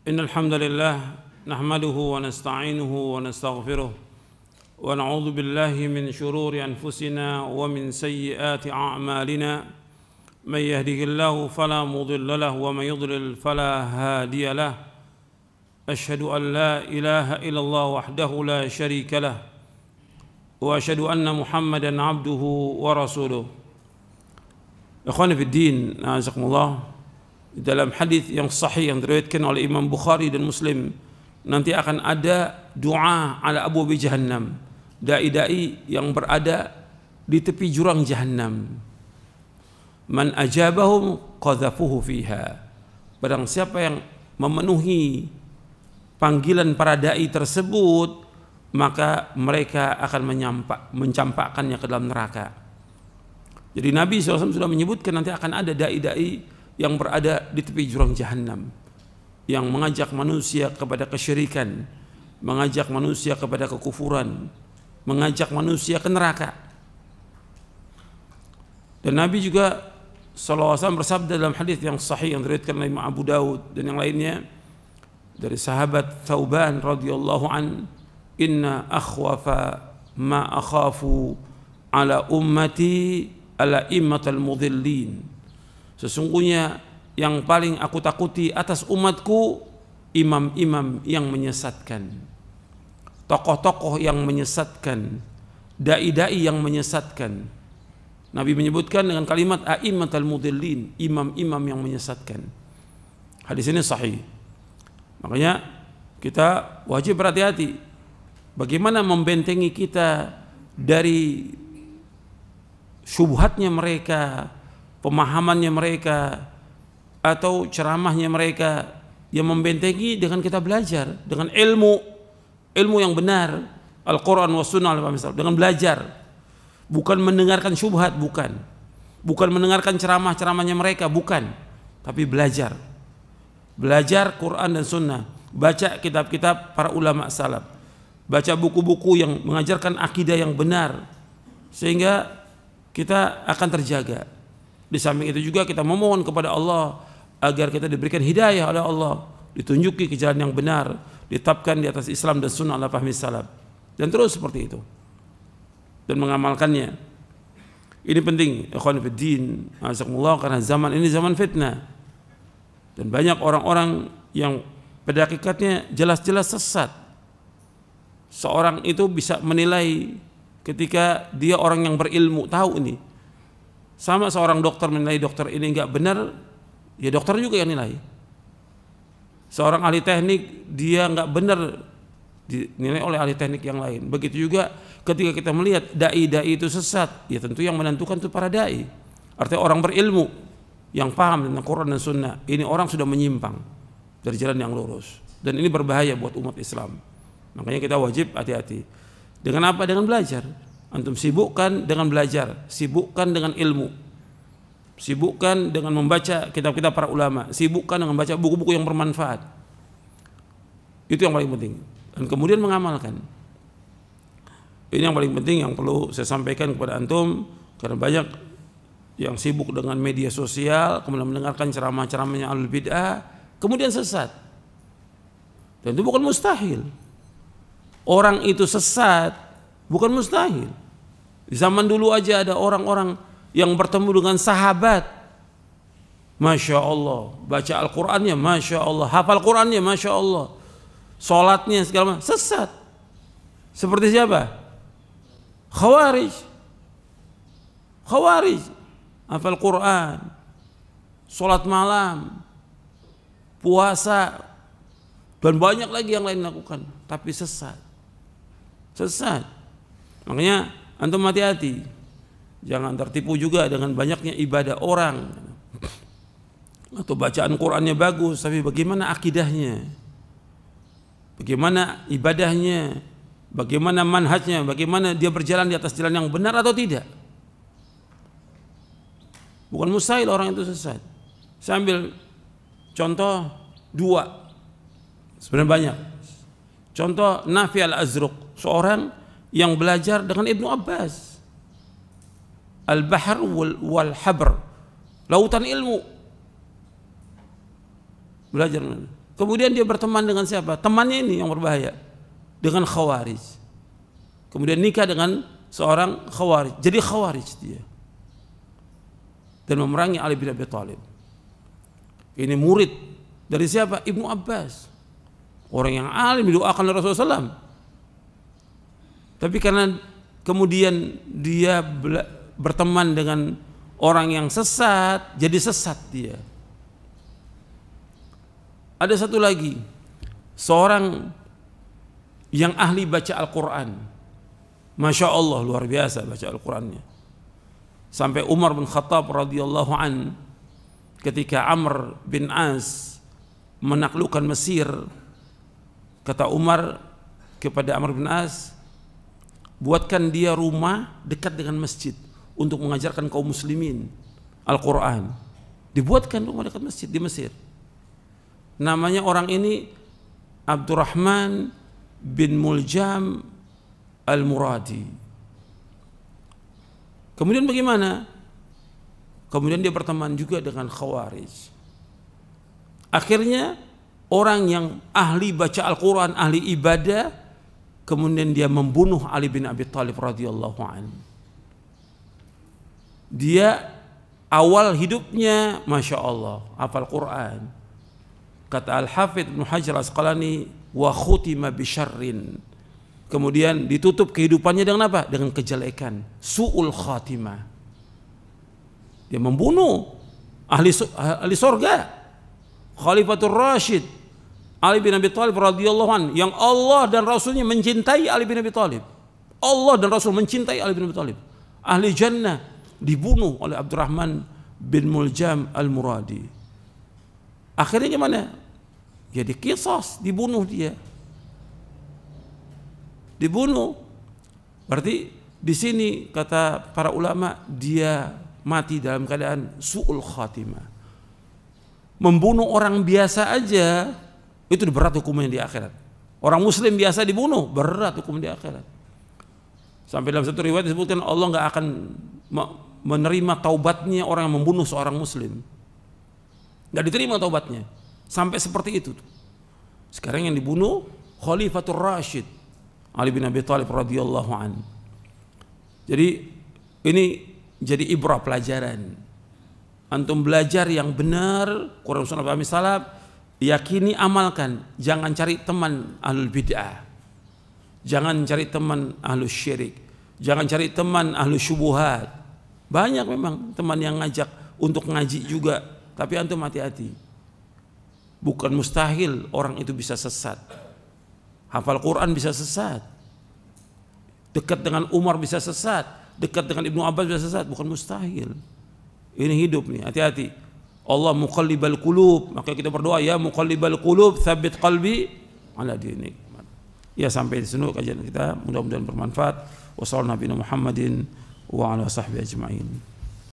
إن الحمد لله نحمده ونستعينه ونستغفره ونعوذ بالله من شرور أنفسنا ومن سيئات أعمالنا من يهده الله فلا مضل له ومن يضلل فلا هادي له أشهد أن لا إله إلا الله وحده لا شريك له وأشهد أن محمدا عبده ورسوله. Ikhwani fi din, a'azakumullah. Dalam hadis yang sahih yang diriwayatkan oleh Imam Bukhari dan Muslim, nanti akan ada doa ala abwabi jahannam, dai-dai yang berada di tepi jurang jahannam. Man ajabahum qadhafuhu fiha. Barang siapa yang memenuhi panggilan para dai tersebut, maka mereka akan mencampakkannya ke dalam neraka. Jadi Nabi SAW sudah menyebutkan nanti akan ada dai-dai yang berada di tepi jurang jahannam, yang mengajak manusia kepada kesyirikan, mengajak manusia kepada kekufuran, mengajak manusia ke neraka. Dan Nabi juga SAW bersabda dalam hadis yang sahih yang diriwayatkan oleh Imam Abu Dawud dan yang lainnya dari sahabat Thauban radhiyallahu an, inna akhwafa ma akhafu ala ummati ala immatal mudhillin. Sesungguhnya yang paling aku takuti atas umatku imam-imam yang menyesatkan, tokoh-tokoh yang menyesatkan, dai-dai yang menyesatkan. Nabi menyebutkan dengan kalimat a'immatal mudhillin, imam-imam yang menyesatkan. Hadis ini sahih. Makanya kita wajib berhati-hati bagaimana membentengi kita dari syubhatnya mereka, pemahamannya mereka, atau ceramahnya mereka, yang membentengi dengan kita belajar dengan ilmu yang benar, Al-Quran wa Sunnah, dengan belajar, bukan mendengarkan syubhat, bukan mendengarkan ceramah-ceramahnya mereka, bukan, tapi belajar Quran dan Sunnah, baca kitab-kitab para ulama salaf, baca buku-buku yang mengajarkan akidah yang benar, sehingga kita akan terjaga. Di samping itu juga kita memohon kepada Allah agar kita diberikan hidayah oleh Allah, ditunjuki ke jalan yang benar, ditetapkan di atas Islam dan Sunnah ala fahmi salaf, dan terus seperti itu dan mengamalkannya. Ini penting, ikhwan fiddin, azakumullah, karena zaman ini zaman fitnah dan banyak orang-orang yang pada hakikatnya jelas-jelas sesat. Seorang itu bisa menilai ketika dia orang yang berilmu, tahu ini. Sama seorang dokter menilai dokter ini enggak benar, ya dokter juga yang nilai. Seorang ahli teknik dia enggak benar, dinilai oleh ahli teknik yang lain. Begitu juga ketika kita melihat dai-dai itu sesat, ya tentu yang menentukan itu para dai. Artinya orang berilmu yang paham tentang Quran dan Sunnah, ini orang sudah menyimpang dari jalan yang lurus, dan ini berbahaya buat umat Islam. Makanya kita wajib hati-hati. Dengan apa? Dengan belajar. Antum sibukkan dengan belajar, sibukkan dengan ilmu, sibukkan dengan membaca kitab-kitab para ulama, sibukkan dengan membaca buku-buku yang bermanfaat. Itu yang paling penting. Dan kemudian mengamalkan. Ini yang paling penting yang perlu saya sampaikan kepada antum, karena banyak yang sibuk dengan media sosial, kemudian mendengarkan ceramah-ceramahnya ahlul bid'ah, kemudian sesat. Dan itu bukan mustahil. Orang itu sesat bukan mustahil. Di zaman dulu aja ada orang-orang yang bertemu dengan sahabat, Masya Allah, baca Al-Qurannya Masya Allah, hafal Qurannya Masya Allah, sholatnya segala macam, sesat. Seperti siapa? Khawarij, hafal Quran, sholat malam, puasa, dan banyak lagi yang lain lakukan, tapi sesat. Makanya antum hati-hati, jangan tertipu juga dengan banyaknya ibadah orang atau bacaan Qurannya bagus, tapi bagaimana akidahnya, bagaimana ibadahnya, bagaimana manhajnya, bagaimana dia berjalan di atas jalan yang benar atau tidak. Bukan mustahil orang itu sesat. Saya ambil contoh dua, sebenarnya banyak. Contoh Nafi al-Azruq, seorang yang belajar dengan Ibnu Abbas, Al-Bahr wal Habr, lautan ilmu. Belajar Kemudian dia berteman dengan siapa? Temannya ini yang berbahaya, dengan Khawarij. Kemudian nikah dengan seorang Khawarij, jadi Khawarij dia, dan memerangi Ali bin Abi Thalib. Ini murid dari siapa? Ibnu Abbas, orang yang alim didoakan oleh Rasulullah SAW. Tapi karena kemudian dia berteman dengan orang yang sesat, jadi sesat dia. Ada satu lagi, seorang yang ahli baca Al-Quran, Masya Allah luar biasa baca Al-Qurannya. Sampai Umar bin Khattab radhiyallahu an, ketika Amr bin As menaklukkan Mesir, kata Umar kepada Amr bin As, buatkan dia rumah dekat dengan masjid untuk mengajarkan kaum muslimin Al-Quran. Dibuatkan rumah dekat masjid di Mesir. Namanya orang ini Abdurrahman bin Muljam Al-Muradi. Kemudian bagaimana? Kemudian dia berteman juga dengan Khawarij. Akhirnya orang yang ahli baca Al-Quran, ahli ibadah, kemudian dia membunuh Ali bin Abi Thalib radhiyallahu anhu. Dia awal hidupnya Masya Allah hafal Quran. Kata Al-Hafidh Ibnu Hajar Asqalani, wa khutima bisyarrin. Kemudian ditutup kehidupannya dengan apa? Dengan kejelekan, su'ul khatimah. Dia membunuh ahli surga, Khalifatul Rashid Ali bin Abi Thalib radhiyallahu anhu, yang Allah dan Rasulnya mencintai Ali bin Abi Thalib. Allah dan Rasul mencintai Ali bin Abi Thalib. Ahli jannah, dibunuh oleh Abdurrahman bin Muljam Al-Muradi. Akhirnya gimana? Jadi qisas, dibunuh dia. Dibunuh. Berarti di sini kata para ulama, dia mati dalam keadaan su'ul khatimah. Membunuh orang biasa aja itu berat hukumnya di akhirat. Orang muslim biasa dibunuh, berat hukum di akhirat. Sampai dalam satu riwayat disebutkan Allah nggak akan menerima taubatnya orang yang membunuh seorang muslim. Nggak diterima taubatnya. Sampai seperti itu. Sekarang yang dibunuh Khalifatul Rashid Ali bin Abi Thalib radhiyallahu anhu. Jadi ini jadi ibrah, pelajaran. Antum belajar yang benar, Quran Sunnah Fahmi Salaf, yakini, amalkan. Jangan cari teman ahlul bid'ah, jangan cari teman ahlus syirik, jangan cari teman ahlus syubuhat. Banyak memang teman yang ngajak untuk ngaji juga, tapi antum hati-hati. Bukan mustahil orang itu bisa sesat. Hafal Quran bisa sesat, dekat dengan Umar bisa sesat, dekat dengan Ibnu Abbas bisa sesat. Bukan mustahil. Ini hidup nih, hati-hati. Allah muqallibal qulub, maka kita berdoa, ya muqallibal qulub tsabbit qalbi ala dinik. Ya, sampai di sini kajian kita, mudah-mudahan bermanfaat. Wassallallahu Muhammadin wa ala sahbihi ajma'in.